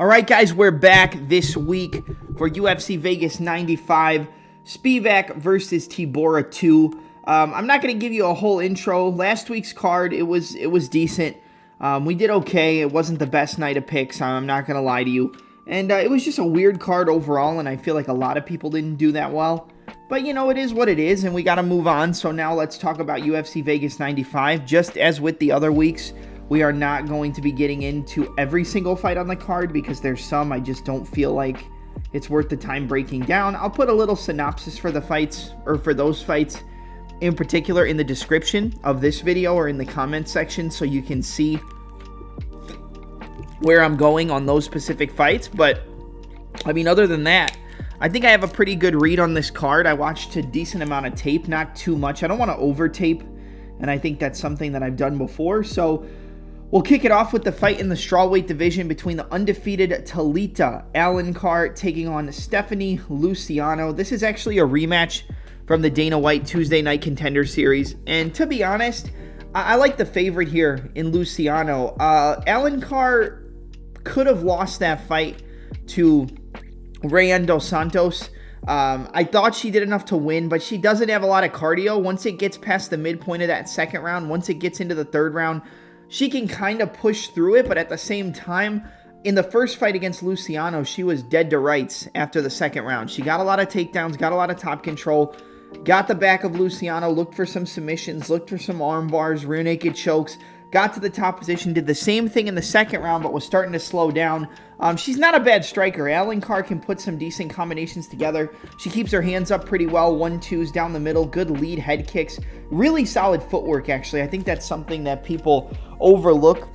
All right, guys, we're back this week for UFC Vegas 95, Spivac versus Tybura 2. I'm not going to give you a whole intro. Last week's card, it was decent. We did okay. It wasn't the best night of picks, I'm not going to lie to you. And it was just a weird card overall, and I feel like a lot of people didn't do that well. But, you know, it is what it is, and we got to move on. So now let's talk about UFC Vegas 95. Just as with the other weeks, we are not going to be getting into every single fight on the card because there's some I just don't feel like it's worth the time breaking down. I'll put a little synopsis for the fights, or for those fights in particular, in the description of this video or in the comments section so you can see where I'm going on those specific fights. But, I mean, other than that, I think I have a pretty good read on this card. I watched a decent amount of tape, not too much. I don't want to over-tape, and I think that's something that I've done before. So we'll kick it off with the fight in the strawweight division between the undefeated Talita Alencar taking on Stephanie Luciano. This is actually a rematch from the Dana White Tuesday Night Contender Series. And to be honest, I like the favorite here in Luciano. Alencar could have lost that fight to Rayan dos Santos. I thought she did enough to win, but she doesn't have a lot of cardio. Once it gets past the midpoint of that second round, once it gets into the third round, she can kind of push through it, but at the same time, in the first fight against Luciano, she was dead to rights after the second round. She got a lot of takedowns, got a lot of top control, got the back of Luciano, looked for some submissions, looked for some arm bars, rear naked chokes, got to the top position, did the same thing in the second round, but was starting to slow down. She's not a bad striker. Alencar can put some decent combinations together. She keeps her hands up pretty well, 1-2s down the middle, good lead head kicks, really solid footwork, actually. I think that's something that people overlook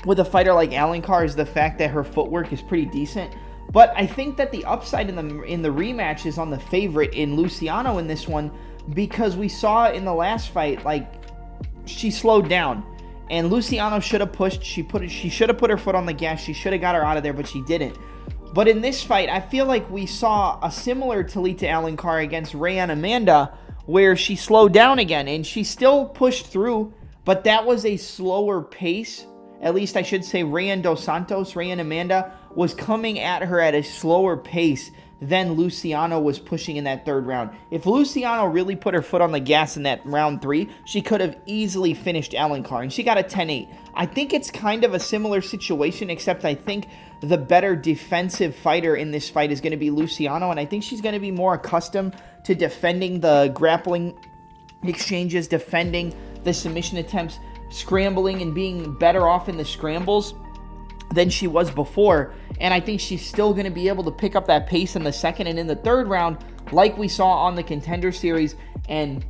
with a fighter like Alencar, is the fact that her footwork is pretty decent. But I think that the upside in the rematch is on the favorite in Luciano in this one, because we saw in the last fight, like, she slowed down. And Luciano should have pushed. She should have put her foot on the gas. She should have got her out of there, but she didn't. But in this fight, I feel like we saw a similar Talita Alencar against Rayan Amanda, where she slowed down again, and she still pushed through, but that was a slower pace. At least I should say Rayan dos Santos, Rayan Amanda, was coming at her at a slower pace than Luciano was pushing in that third round. If Luciano really put her foot on the gas in that round 3, she could have easily finished Alencar, and she got a 10-8. I think it's kind of a similar situation, except I think the better defensive fighter in this fight is going to be Luciano, and I think she's going to be more accustomed to defending the grappling exchanges, defending the submission attempts, scrambling, and being better off in the scrambles than she was before. And I think she's still going to be able to pick up that pace in the second and in the third round like we saw on the Contender Series. And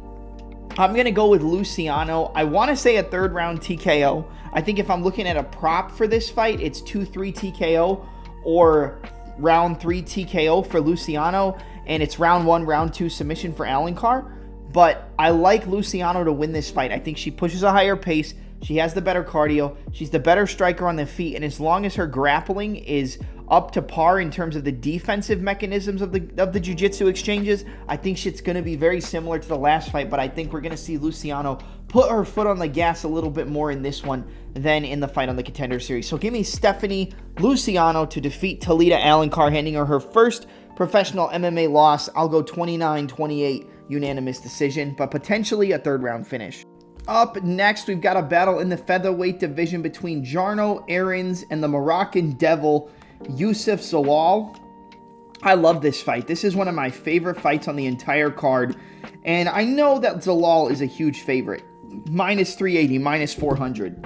I'm going to go with Luciano. I want to say a third round TKO. I think if I'm looking at a prop for this fight, it's 2-3 TKO or round 3 TKO for Luciano, and it's round 1, round 2 submission for Alencar. But I like Luciano to win this fight. I think she pushes a higher pace. She has the better cardio. She's the better striker on the feet. And as long as her grappling is up to par in terms of the defensive mechanisms of the jiu-jitsu exchanges, I think it's going to be very similar to the last fight. But I think we're going to see Luciano put her foot on the gas a little bit more in this one than in the fight on the Contender Series. So give me Stephanie Luciano to defeat Talita Alencar, handing her first professional MMA loss. I'll go 29-28 unanimous decision, but potentially a third round finish. Up next, we've got a battle in the featherweight division between Jarno, Errens, and the Moroccan Devil, Yusuf Zalal. I love this fight. This is one of my favorite fights on the entire card, and I know that Zalal is a huge favorite. Minus 380, minus 400.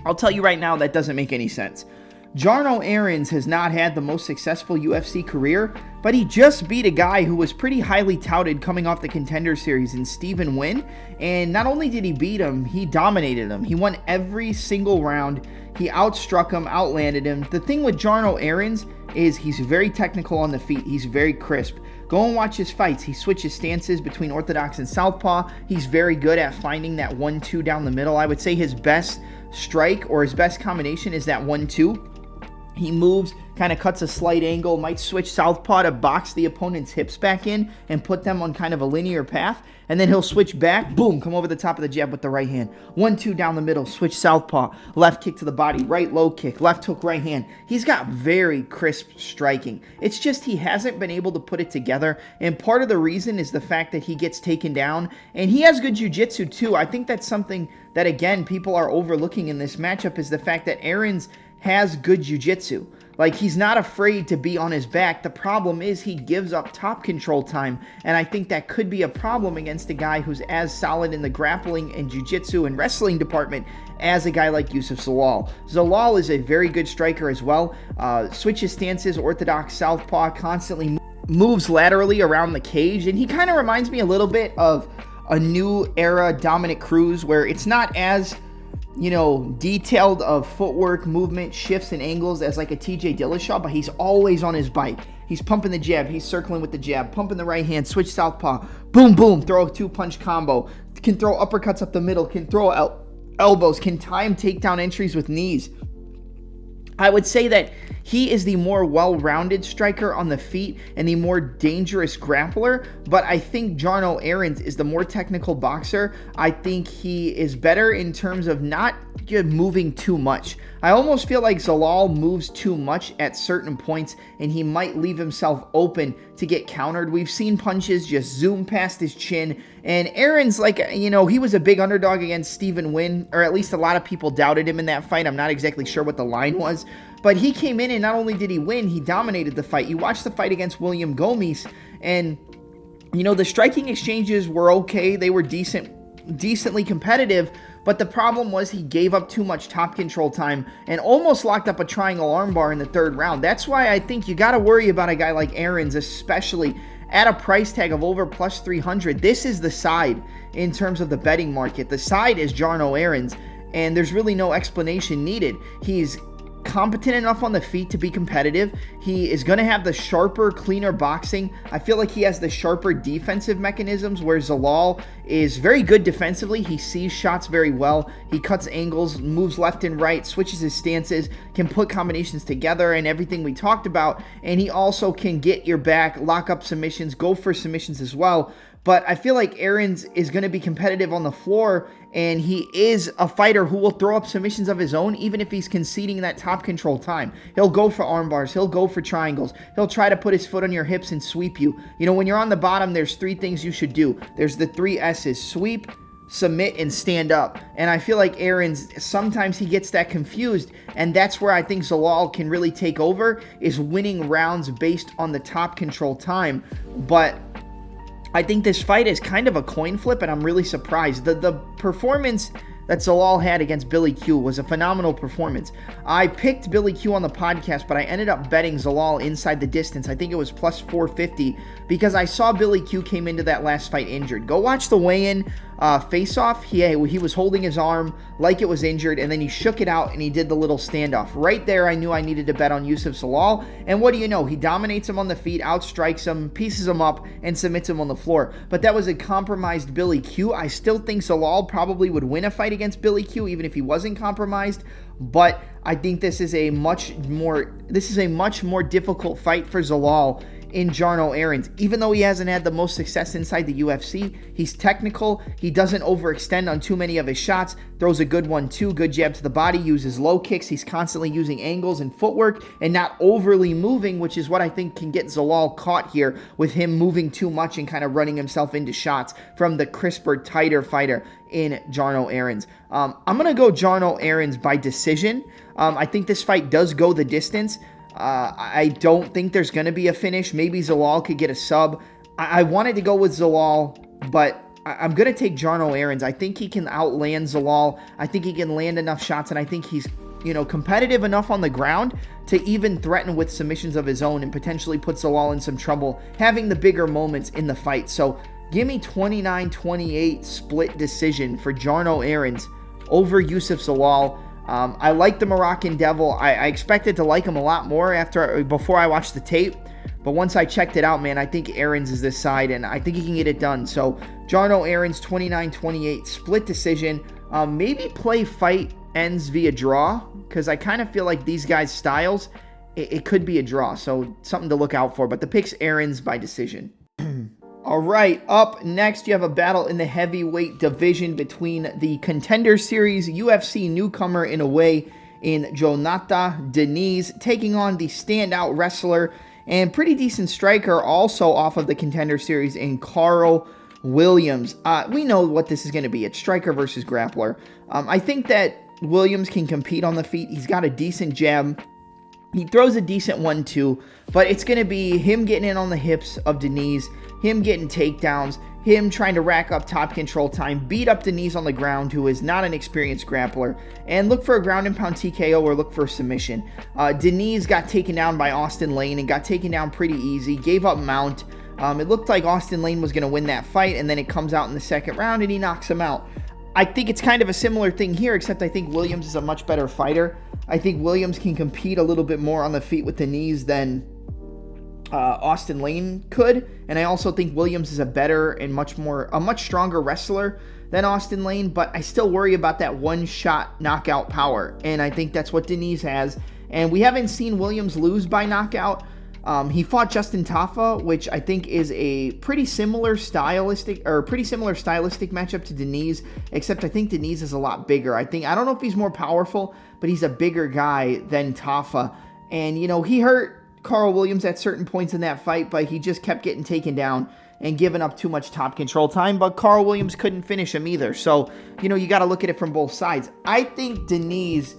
I'll tell you right now, that doesn't make any sense. Jarno Errens has not had the most successful UFC career, but he just beat a guy who was pretty highly touted coming off the Contender Series in Stephen Wynn, and not only did he beat him, he dominated him. He won every single round. He outstruck him, outlanded him. The thing with Jarno Errens is he's very technical on the feet. He's very crisp. Go and watch his fights. He switches stances between orthodox and southpaw. He's very good at finding that 1-2 down the middle. I would say his best strike or his best combination is that 1-2. He moves, kind of cuts a slight angle, might switch southpaw to box the opponent's hips back in and put them on kind of a linear path. And then he'll switch back, boom, come over the top of the jab with the right hand. 1-2 down the middle, switch southpaw, left kick to the body, right low kick, left hook, right hand. He's got very crisp striking. It's just he hasn't been able to put it together. And part of the reason is the fact that he gets taken down. And he has good jiu-jitsu too. I think that's something that, again, people are overlooking in this matchup, is the fact that Errens has good jiu-jitsu. Like, he's not afraid to be on his back. The problem is he gives up top control time, and I think that could be a problem against a guy who's as solid in the grappling and jiu-jitsu and wrestling department as a guy like Yusuf Zalal. Zalal is a very good striker as well. Switches stances, orthodox southpaw, constantly moves laterally around the cage, and he kind of reminds me a little bit of a new era Dominic Cruz, where it's not as detailed of footwork, movement, shifts, and angles as like a TJ Dillashaw, but he's always on his bike. He's pumping the jab, he's circling with the jab, pumping the right hand, switch southpaw, boom, boom, throw a 2-punch combo, can throw uppercuts up the middle, can throw elbows, can time takedown entries with knees. I would say that he is the more well-rounded striker on the feet and the more dangerous grappler, but I think Jarno Errens is the more technical boxer. I think he is better in terms of not moving too much. I almost feel like Zalal moves too much at certain points, and he might leave himself open to get countered. We've seen punches just zoom past his chin, and Errens, he was a big underdog against Stephen Wynn, or at least a lot of people doubted him in that fight. I'm not exactly sure what the line was, but he came in, and not only did he win, he dominated the fight. You watch the fight against William Gomis, and the striking exchanges were okay. They were decently competitive, but the problem was he gave up too much top control time and almost locked up a triangle armbar in the third round. That's why I think you got to worry about a guy like Errens, especially at a price tag of over plus 300. This is the side in terms of the betting market. The side is Jarno Errens, and there's really no explanation needed. He's competent enough on the feet to be competitive. He is going to have the sharper, cleaner boxing. I feel like he has the sharper defensive mechanisms, where Zalal is very good defensively. He sees shots very well. He cuts angles, moves left and right, switches his stances, can put combinations together and everything we talked about. And he also can get your back, lock up submissions, go for submissions as well. But I feel like Errens is going to be competitive on the floor, and he is a fighter who will throw up submissions of his own, even if he's conceding that top control time. He'll go for arm bars. He'll go for triangles. He'll try to put his foot on your hips and sweep you. When you're on the bottom, there's 3 things you should do. There's the 3 S's: sweep, submit, and stand up. And I feel like Errens, sometimes he gets that confused, and that's where I think Zalal can really take over, is winning rounds based on the top control time. But I think this fight is kind of a coin flip, and I'm really surprised. The performance that Zalal had against Billy Q was a phenomenal performance. I picked Billy Q on the podcast, but I ended up betting Zalal inside the distance. I think it was plus 450, because I saw Billy Q came into that last fight injured. Go watch the weigh-in face-off. He was holding his arm like it was injured, and then he shook it out and he did the little standoff. Right there, I knew I needed to bet on Yusuf Zalal, and what do you know? He dominates him on the feet, outstrikes him, pieces him up, and submits him on the floor. But that was a compromised Billy Q. I still think Zalal probably would win a fight against Billy Q, even if he wasn't compromised, but I think this is a much more difficult fight for Zalal in Jarno Errens. Even though he hasn't had the most success inside the UFC, he's technical, he doesn't overextend on too many of his shots, throws a good one too, good jab to the body, uses low kicks, he's constantly using angles and footwork and not overly moving, which is what I think can get Zalal caught here, with him moving too much and kind of running himself into shots from the crisper, tighter fighter in Jarno Errens. I'm going to go Jarno Errens by decision. I think this fight does go the distance. I don't think there's going to be a finish. Maybe Zalal could get a sub. I wanted to go with Zalal, but I'm going to take Jarno Errens. I think he can outland Zalal. I think he can land enough shots, and I think he's competitive enough on the ground to even threaten with submissions of his own and potentially put Zalal in some trouble, having the bigger moments in the fight. So give me 29-28 split decision for Jarno Errens over Yusuf Zalal. I like the Moroccan Devil. I expected to like him a lot more before I watched the tape. But once I checked it out, man, I think Errens is this side, and I think he can get it done. So Jarno Errens, 29-28, split decision. Maybe play fight ends via draw, because I kind of feel like these guys' styles, it could be a draw. So something to look out for. But the pick's Errens by decision. All right, up next, you have a battle in the heavyweight division between the Contender Series UFC newcomer in a way in Jhonata, Diniz, taking on the standout wrestler and pretty decent striker also off of the Contender Series in Karl Williams. We know what this is going to be. It's striker versus grappler. I think that Williams can compete on the feet. He's got a decent jab. He throws a decent one too, but it's going to be him getting in on the hips of Diniz, him getting takedowns, him trying to rack up top control time, beat up Diniz on the ground, who is not an experienced grappler, and look for a ground and pound TKO or look for a submission. Diniz got taken down by Austin Lane and got taken down pretty easy, gave up mount. It looked like Austin Lane was going to win that fight, and then it comes out in the second round and he knocks him out. I think it's kind of a similar thing here, except I think Williams is a much better fighter. I think Williams can compete a little bit more on the feet with Diniz than Austin Lane could, and I also think Williams is a better and a much stronger wrestler than Austin Lane, but I still worry about that one-shot knockout power, and I think that's what Diniz has, and we haven't seen Williams lose by knockout. He fought Justin Tafa, which I think is a pretty similar stylistic matchup to Diniz, except I think Diniz is a lot bigger. I don't know if he's more powerful, but he's a bigger guy than Tafa, and he hurt Karl Williams at certain points in that fight, but he just kept getting taken down and giving up too much top control time, but Karl Williams couldn't finish him either. So, you got to look at it from both sides. I think Diniz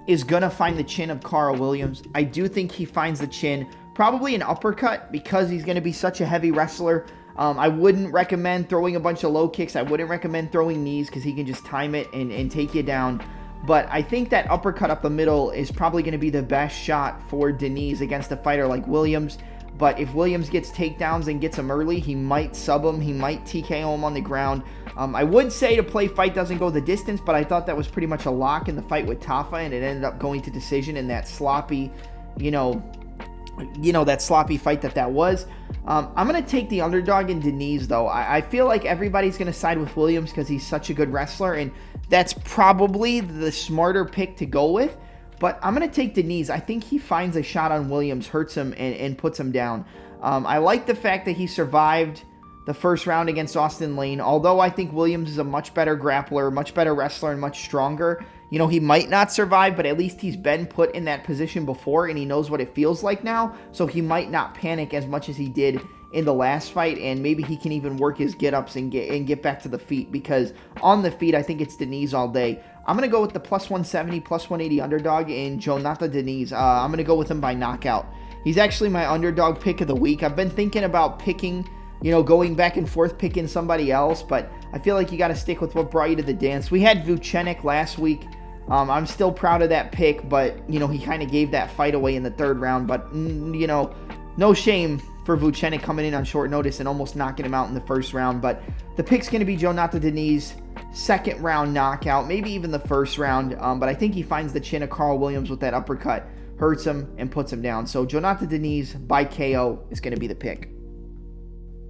is going to find the chin of Karl Williams. I do think he finds the chin, probably an uppercut, because he's going to be such a heavy wrestler. I wouldn't recommend throwing a bunch of low kicks. I wouldn't recommend throwing knees because he can just time it and take you down. But I think that uppercut up the middle is probably going to be the best shot for Diniz against a fighter like Williams. But if Williams gets takedowns and gets him early, he might sub him. He might TKO him on the ground. I would say to play fight doesn't go the distance, but I thought that was pretty much a lock in the fight with Tafa, and it ended up going to decision in that sloppy, that sloppy fight that was. I'm going to take the underdog in Diniz, though. I feel like everybody's going to side with Williams because he's such a good wrestler, and that's probably the smarter pick to go with. But I'm going to take Diniz. I think he finds a shot on Williams, hurts him, and puts him down. I like the fact that he survived the first round against Austin Lane, although I think Williams is a much better grappler, much better wrestler, and much stronger. He might not survive, but at least he's been put in that position before, and he knows what it feels like now, so he might not panic as much as he did in the last fight, and maybe he can even work his get-ups and get back to the feet, because on the feet, I think it's Diniz all day. I'm going to go with the plus 170, plus 180 underdog in Jhonata Diniz. I'm going to go with him by knockout. He's actually my underdog pick of the week. I've been thinking about picking, going back and forth picking somebody else, but I feel like you got to stick with what brought you to the dance. We had Vucenic last week. I'm still proud of that pick, but, he kind of gave that fight away in the third round, but, no shame for Vucenic coming in on short notice and almost knocking him out in the first round, but the pick's going to be Jhonata Diniz, second round knockout, maybe even the first round, but I think he finds the chin of Karl Williams with that uppercut, hurts him, and puts him down. So Jhonata Diniz by KO is going to be the pick.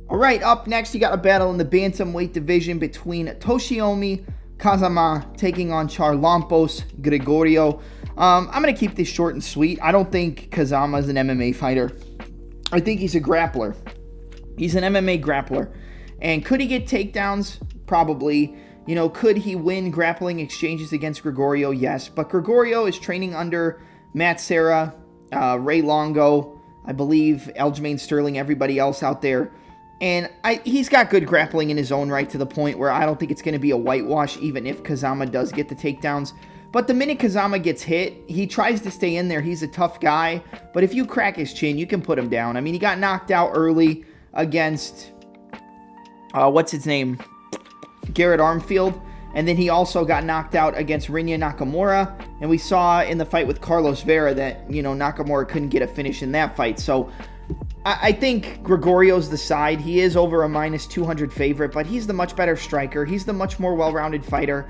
All right, up next, you got a battle in the bantamweight division between Toshiomi, Kazama taking on Charlampos, Grigoriou. I'm going to keep this short and sweet. I don't think Kazama is an MMA fighter. I think he's a grappler. He's an MMA grappler. And could he get takedowns? Probably. Could he win grappling exchanges against Grigoriou? Yes. But Grigoriou is training under Matt Serra, Ray Longo, I believe, Aljamain Sterling, everybody else out there. And he's got good grappling in his own right, to the point where I don't think it's going to be a whitewash, even if Kazama does get the takedowns. But the minute Kazama gets hit, he tries to stay in there. He's a tough guy. But if you crack his chin, you can put him down. I mean, he got knocked out early against, what's his name? Garrett Armfield. And then he also got knocked out against Rinya Nakamura. And we saw in the fight with Carlos Vera that, Nakamura couldn't get a finish in that fight. So I think Grigoriou's the side. He is over a minus 200 favorite, but he's the much better striker. He's the much more well-rounded fighter.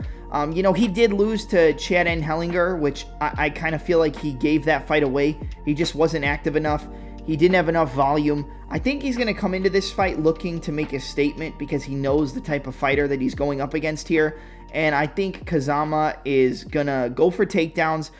He did lose to Chad Hellinger, which I kind of feel like he gave that fight away. He just wasn't active enough. He didn't have enough volume. I think he's going to come into this fight looking to make a statement because he knows the type of fighter that he's going up against here. And I think Kazama is going to go for takedowns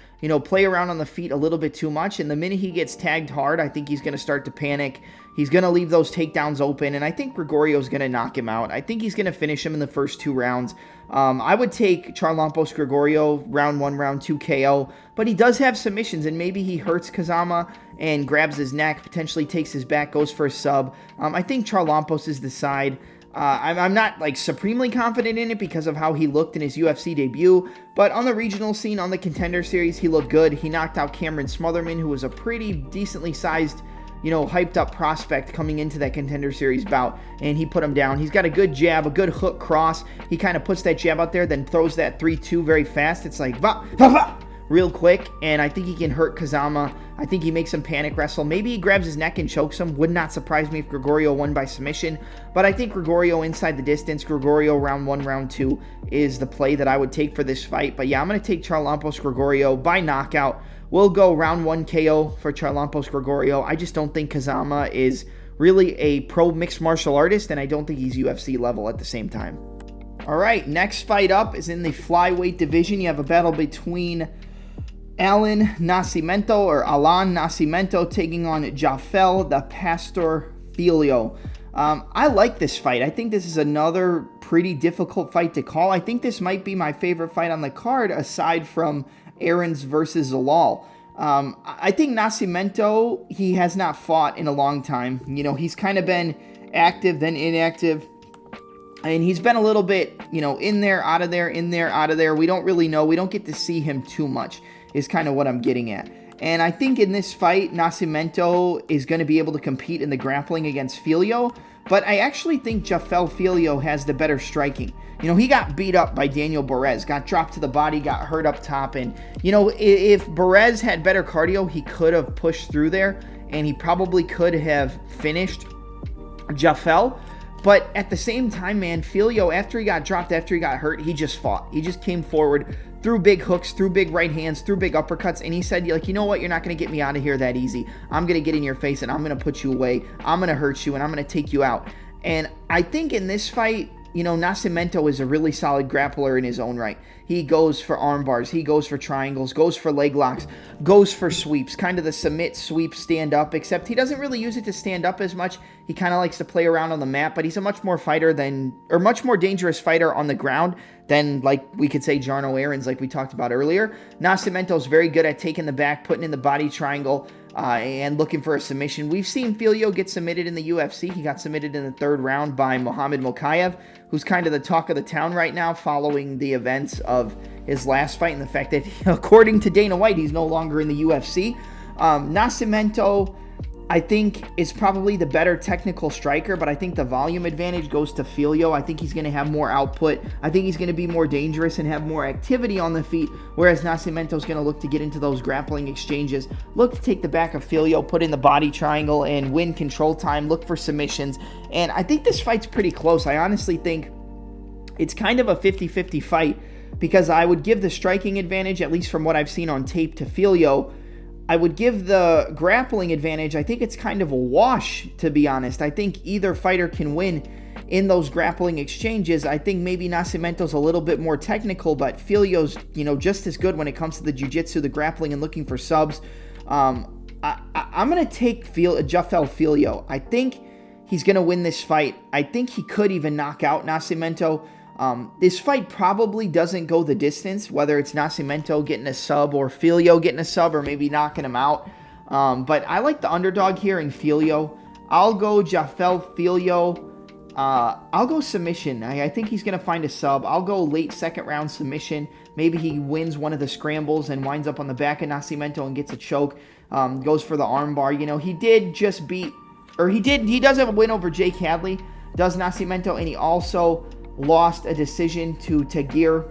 play around on the feet a little bit too much. And the minute he gets tagged hard, I think he's going to start to panic. He's going to leave those takedowns open, and I think Grigoriou's going to knock him out. I think he's going to finish him in the first 2 rounds. I would take Charlampos Grigoriou, round 1, round 2 KO, but he does have submissions, and maybe he hurts Kazama and grabs his neck, potentially takes his back, goes for a sub. I think Charlampos is the side. I'm not like supremely confident in it because of how he looked in his UFC debut, but on the regional scene, on the Contender Series, he looked good. He knocked out Cameron Smotherman, who was a pretty decently sized, hyped up prospect coming into that Contender Series bout, and he put him down. He's got a good jab, a good hook cross. He kind of puts that jab out there, then throws that 3-2 very fast. It's like, va, va, va, real quick, and I think he can hurt Kazama. I think he makes him panic wrestle. Maybe he grabs his neck and chokes him. Would not surprise me if Grigoriou won by submission, but I think Grigoriou inside the distance, Grigoriou round 1, round 2 is the play that I would take for this fight. But yeah, I'm going to take Charlampos Grigoriou by knockout. We'll go round 1 KO for Charlampos Grigoriou. I just don't think Kazama is really a pro mixed martial artist, and I don't think he's UFC level at the same time. All right, next fight up is in the flyweight division. You have a battle between Allan Nascimento taking on Jafel the Pastor Filho. I like this fight. I think this is another pretty difficult fight to call. I think this might be my favorite fight on the card aside from Errens versus Zalal. I think Nascimento, he has not fought in a long time. He's kind of been active, then inactive. And he's been a little bit, in there, out of there, in there, out of there. We don't really know. We don't get to see him too much, is kind of what I'm getting at. And I think in this fight, Nascimento is going to be able to compete in the grappling against Filho. But I actually think Jafel Filho has the better striking. He got beat up by Daniel Berez, got dropped to the body, got hurt up top. And, if Berez had better cardio, he could have pushed through there. And he probably could have finished Jafel. But at the same time, man, Filho, after he got dropped, after he got hurt, he just fought. He just came forward, threw big hooks, threw big right hands, threw big uppercuts, and he said, you know what, you're not going to get me out of here that easy. I'm going to get in your face, and I'm going to put you away. I'm going to hurt you, and I'm going to take you out. And I think in this fight, Nascimento is a really solid grappler in his own right. He goes for arm bars, he goes for triangles, goes for leg locks, goes for sweeps, kind of the submit, sweep, stand up, except he doesn't really use it to stand up as much. He kind of likes to play around on the mat, but he's a much more dangerous fighter on the ground than, like, we could say Jarno Errens, like we talked about earlier. Nascimento's very good at taking the back, putting in the body triangle, and looking for a submission. We've seen Filho get submitted in the UFC. He got submitted in the 3rd round by Muhammad Mokaev, who's kind of the talk of the town right now following the events of his last fight and the fact that, according to Dana White, he's no longer in the UFC. Nascimento, I think, is probably the better technical striker, but I think the volume advantage goes to Filho. I think he's going to have more output. I think he's going to be more dangerous and have more activity on the feet, whereas Nascimento's going to look to get into those grappling exchanges, look to take the back of Filho, put in the body triangle, and win control time, look for submissions. And I think this fight's pretty close. I honestly think it's kind of a 50-50 fight because I would give the striking advantage, at least from what I've seen on tape, to Filho. I would give the grappling advantage. I think it's kind of a wash, to be honest. I think either fighter can win in those grappling exchanges. I think maybe Nascimento's a little bit more technical, but Filho's, just as good when it comes to the jiu-jitsu, the grappling, and looking for subs. I'm going to take Jafel Filho. I think he's going to win this fight. I think he could even knock out Nascimento. This fight probably doesn't go the distance, whether it's Nascimento getting a sub or Filho getting a sub or maybe knocking him out. But I like the underdog here in Filho. I'll go Jafel Filho. I'll go submission. I think he's going to find a sub. I'll go late 2nd round submission. Maybe he wins one of the scrambles and winds up on the back of Nascimento and gets a choke. Goes for the arm bar. He did just beat, or he does have a win over Jake Hadley, does Nascimento, and he also lost a decision to Tagir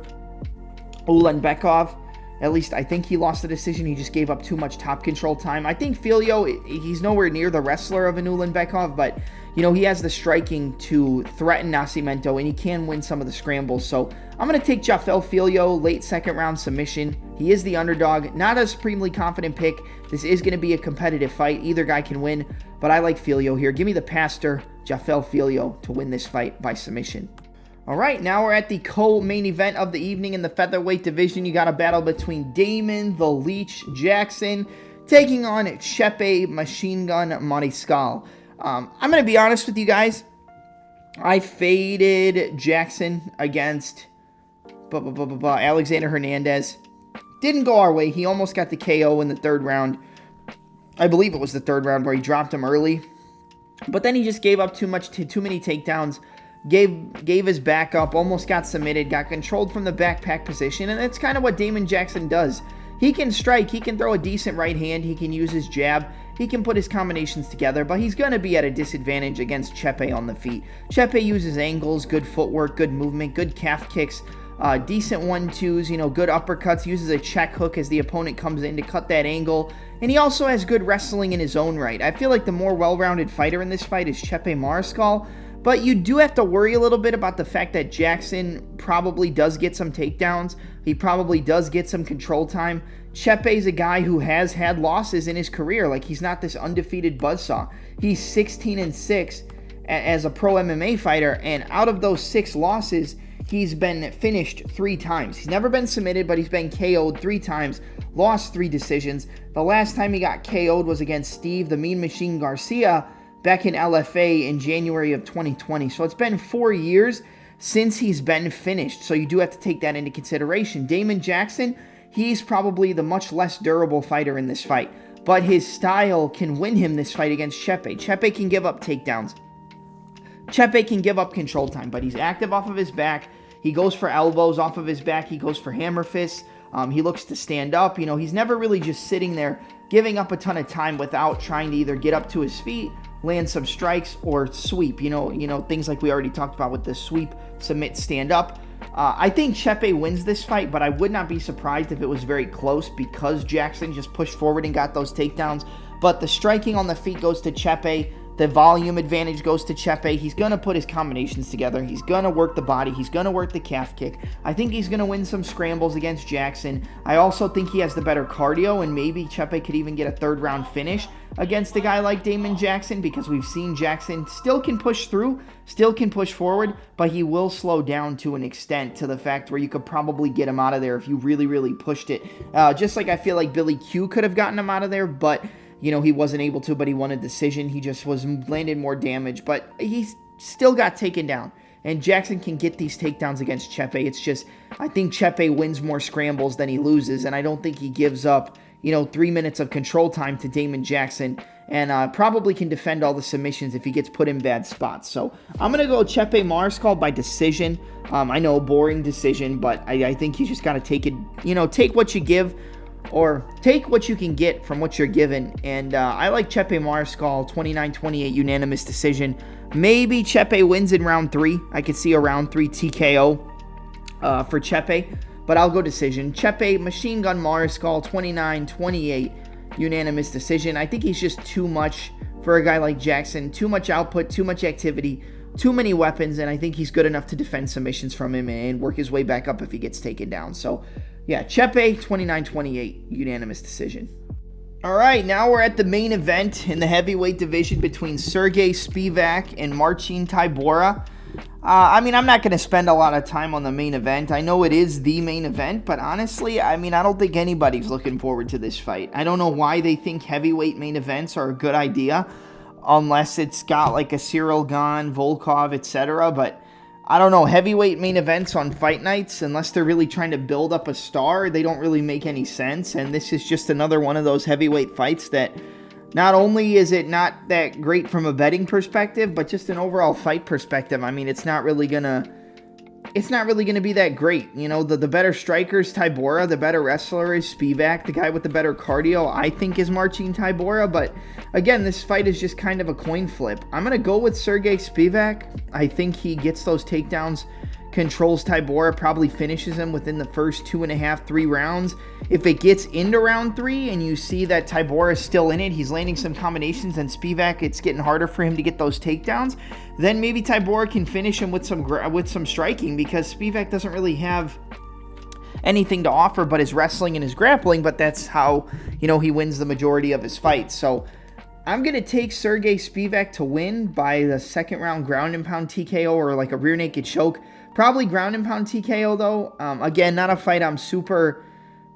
Ulanbekov. At least I think he lost the decision. He just gave up too much top control time. I think Filho, he's nowhere near the wrestler of an Ulanbekov, but, he has the striking to threaten Nascimento, and he can win some of the scrambles. So I'm going to take Jafel Filho, late 2nd round submission. He is the underdog. Not a supremely confident pick. This is going to be a competitive fight. Either guy can win, but I like Filho here. Give me the Pastor, Jafel Filho, to win this fight by submission. All right, now we're at the co-main event of the evening in the featherweight division. You got a battle between Damon, the Leech Jackson, taking on Chepe, Machine Gun Mariscal. I'm going to be honest with you guys. I faded Jackson against Alexander Hernandez. Didn't go our way. He almost got the KO in the third round. I believe it was the third round where he dropped him early. But then he just gave up too many takedowns. Gave his back up, almost got submitted, got controlled from the backpack position, and that's kind of what Damon Jackson does. He can strike, he can throw a decent right hand, he can use his jab, he can put his combinations together, but he's going to be at a disadvantage against Chepe on the feet. Chepe uses angles, good footwork, good movement, good calf kicks, decent 1-2s, good uppercuts, uses a check hook as the opponent comes in to cut that angle, and he also has good wrestling in his own right. I feel like the more well-rounded fighter in this fight is Chepe Mariscal. But you do have to worry a little bit about the fact that Jackson probably does get some takedowns. He probably does get some control time. Chepe's a guy who has had losses in his career. Like, he's not this undefeated buzzsaw. He's 16-6 as a pro MMA fighter, and out of those 6 losses, he's been finished 3 times. He's never been submitted, but he's been KO'd 3 times, lost 3 decisions. The last time he got KO'd was against Steve, the Mean Machine Garcia, back in LFA in January of 2020. So it's been 4 years since he's been finished. So you do have to take that into consideration. Damon Jackson, he's probably the much less durable fighter in this fight. But his style can win him this fight against Chepe. Chepe can give up takedowns. Chepe can give up control time, but he's active off of his back. He goes for elbows off of his back. He goes for hammer fists. He looks to stand up. He's never really just sitting there giving up a ton of time without trying to either get up to his feet, land some strikes, or sweep. Things like we already talked about with the sweep, submit, stand up. I think Chepe wins this fight, but I would not be surprised if it was very close because Jackson just pushed forward and got those takedowns. But the striking on the feet goes to Chepe. The volume advantage goes to Chepe. He's going to put his combinations together. He's going to work the body. He's going to work the calf kick. I think he's going to win some scrambles against Jackson. I also think he has the better cardio, and maybe Chepe could even get a third-round finish against a guy like Damon Jackson, because we've seen Jackson still can push through, still can push forward, but he will slow down to an extent to the fact where you could probably get him out of there if you really, really pushed it. Just like I feel like Billy Q could have gotten him out of there, but he wasn't able to, but he won a decision. He just landed more damage, but he's still got taken down. And Jackson can get these takedowns against Chepe. It's just, I think Chepe wins more scrambles than he loses, and I don't think he gives up, 3 minutes of control time to Damon Jackson, and probably can defend all the submissions if he gets put in bad spots. So I'm going to go Chepe Mariscal by decision. I know, boring decision, but I think you just got to take it, take what you give, or take what you can get from what you're given. And I like Chepe Mariscal, 29-28 unanimous decision. Maybe Chepe wins in round 3. I could see a round 3 TKO for Chepe, but I'll go decision. Chepe, Machine Gun Mariscal, 29-28 unanimous decision. I think he's just too much for a guy like Jackson. Too much output, too much activity, too many weapons, and I think he's good enough to defend submissions from him and work his way back up if he gets taken down. So yeah, Chepe, 29-28, unanimous decision. All right, now we're at the main event in the heavyweight division between Sergei Spivac and Marcin Tybura. I'm not going to spend a lot of time on the main event. I know it is the main event, but honestly, I don't think anybody's looking forward to this fight. I don't know why they think heavyweight main events are a good idea, unless it's got like a Cyril Gane, Volkov, etc., but I don't know, heavyweight main events on fight nights, unless they're really trying to build up a star, they don't really make any sense, and this is just another one of those heavyweight fights that not only is it not that great from a betting perspective, but just an overall fight perspective. It's not really gonna be that great. The better striker is Tybura, the better wrestler is Spivac, the guy with the better cardio I think is Marcin Tybura, but again, this fight is just kind of a coin flip. I'm gonna go with Sergei Spivac. I think he gets those takedowns, controls Tybura, probably finishes him within the first 2.5, 3 rounds. If it gets into round 3 and you see that Tybura is still in it, he's landing some combinations, and Spivac, it's getting harder for him to get those takedowns, then maybe Tybura can finish him with some striking, because Spivac doesn't really have anything to offer but his wrestling and his grappling, but that's how, he wins the majority of his fights. So I'm going to take Sergei Spivac to win by the second round ground and pound TKO or like a rear naked choke. Probably ground and pound TKO though. Again, not a fight I'm super,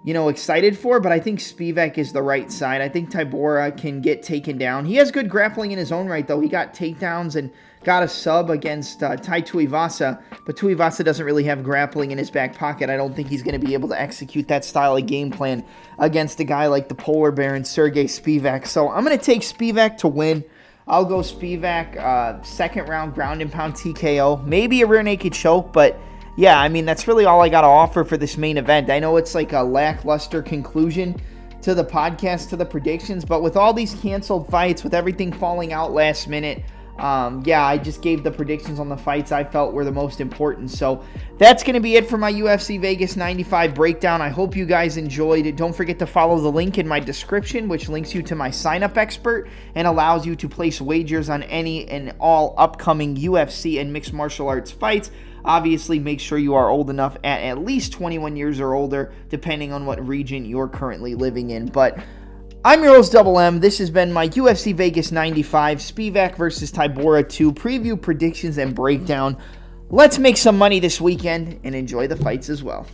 excited for, but I think Spivac is the right side. I think Tybura can get taken down. He has good grappling in his own right though. He got takedowns and got a sub against Tai Tuivasa, but Tuivasa doesn't really have grappling in his back pocket. I don't think he's going to be able to execute that style of game plan against a guy like the Polar Bear and Sergei Spivac. So I'm going to take Spivac to win. I'll go Spivac, second round ground and pound TKO. Maybe a rear naked choke, but yeah, I mean, that's really all I got to offer for this main event. I know it's like a lackluster conclusion to the podcast, to the predictions, but with all these canceled fights, with everything falling out last minute, I just gave the predictions on the fights I felt were the most important. So that's going to be it for my UFC Vegas 95 breakdown. I hope you guys enjoyed it. Don't forget to follow the link in my description, which links you to my sign-up expert and allows you to place wagers on any and all upcoming UFC and mixed martial arts fights. Obviously, make sure you are old enough at least 21 years or older, depending on what region you're currently living in. But I'm your host, Double M. This has been my UFC Vegas 95 Spivac versus Tybura 2 preview, predictions, and breakdown. Let's make some money this weekend and enjoy the fights as well.